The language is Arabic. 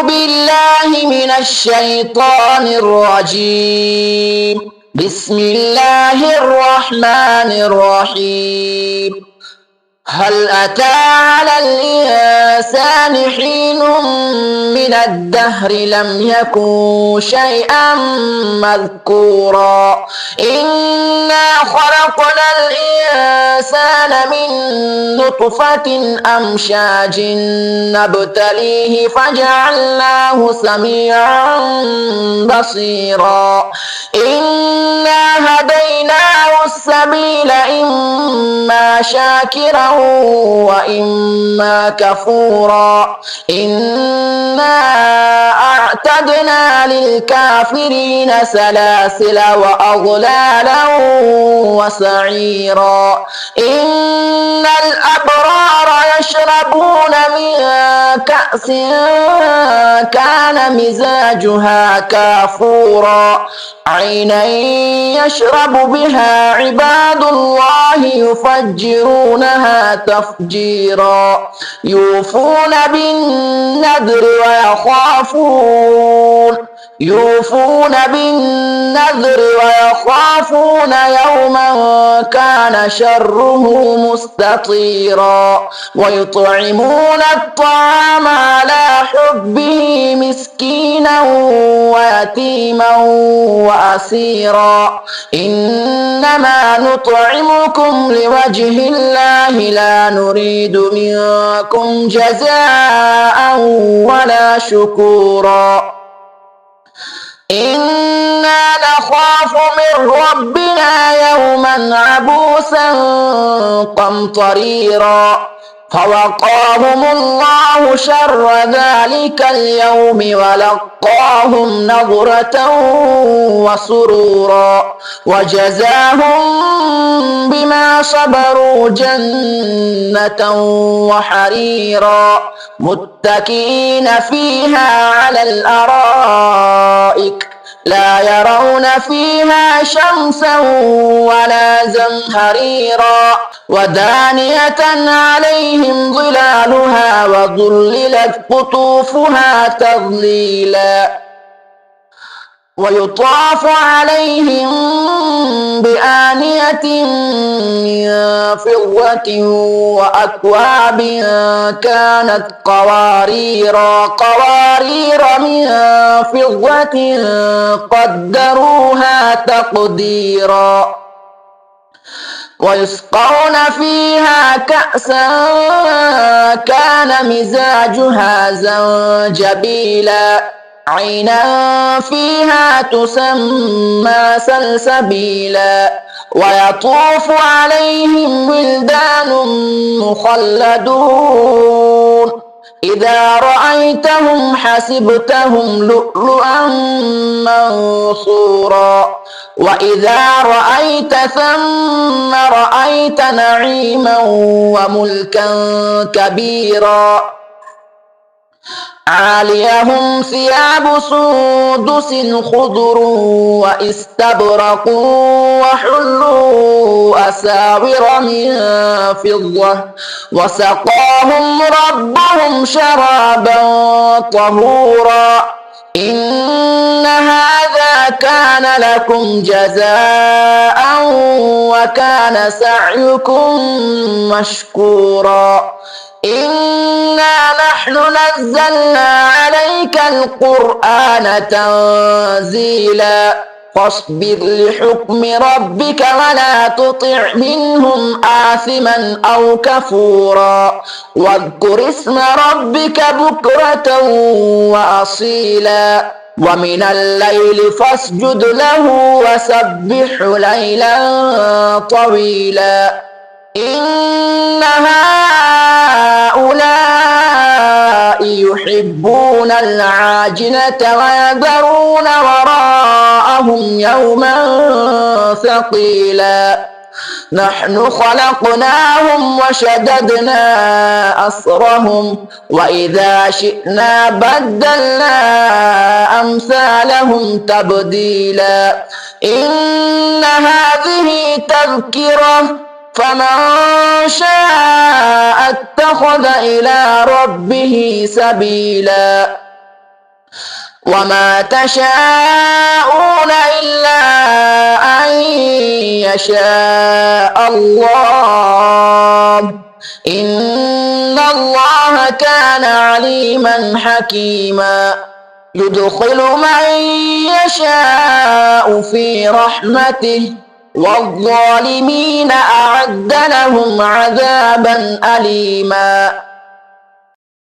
بالله من الشيطان الرجيم. بسم الله الرحمن الرحيم. هل أتى على الإنسان حين من الدهر لم يكن شيئا مذكورا إنا خلقنا الإنسان من نطفة أمشاج نبتليه فجعلناه سميعا بصيرا إنا هديناه السبيل إما شاكرا وإما كفورا إنا أعتدنا للكافرين سلاسل وأغلالا وسعيرا إن الأبرار يشربون من كأس كان مزاجها كافورا عينا يشرب بها عباد الله يفجرونها تفجيرا يوفون بالنذر ويخافون يوما كان شره مستطيرا ويطعمون الطعام على حبه مسكينا ويتيما وأسيرا إنما نطعمكم لوجه الله لا نريد منكم جزاء ولا شكورا إنا نخاف من ربنا يوما عبوسا قمطريرا فوقاهم الله شر ذلك اليوم ولقاهم نضرة وسرورا وجزاهم بما صبروا جنة وحريرا متكئين فيها على الأرائك لا يرون فيها شمسا ولا زمهريرا ودانية عليهم ظلالها وظللت قطوفها تظليلا ويطاف عليهم بآنية من فضة وأكواب كانت قوارير من فضة قدروها تقديرا ويسقون فيها كأسا كان مزاجها زنجبيلا عينا فيها تسمى سلسبيلا ويطوف عليهم ولدان مخلدون إذا رأيتهم حسبتهم لؤلؤا منصورا وإذا رأيت ثم رأيت نعيما وملكا كبيرا عاليهم ثياب سندس خضر واستبرق وحلوا أساور من فضة وسقاهم ربهم شرابا طهورا إن هذا كان لكم جزاء وكان سعيكم مشكورا إنا نحن نزلنا عليك القرآن تنزيلا فاصبر لحكم ربك ولا تطع منهم آثما أو كفورا واذكر اسم ربك بكرة وأصيلا ومن الليل فاسجد له وسبح ليلا طويلا إن هؤلاء يحبون العاجلة ويذرون وراءهم يوما ثقيلا نحن خلقناهم وشددنا أسرهم وإذا شئنا بدلنا أمثالهم تبديلا إن هذه تذكرة فمن شاء اتخذ إلى ربه سبيلا وما تشاءون إلا أن يشاء الله إن الله كان عليما حكيما يدخل من يشاء في رحمته والظالمين أعد لهم عذابا أليما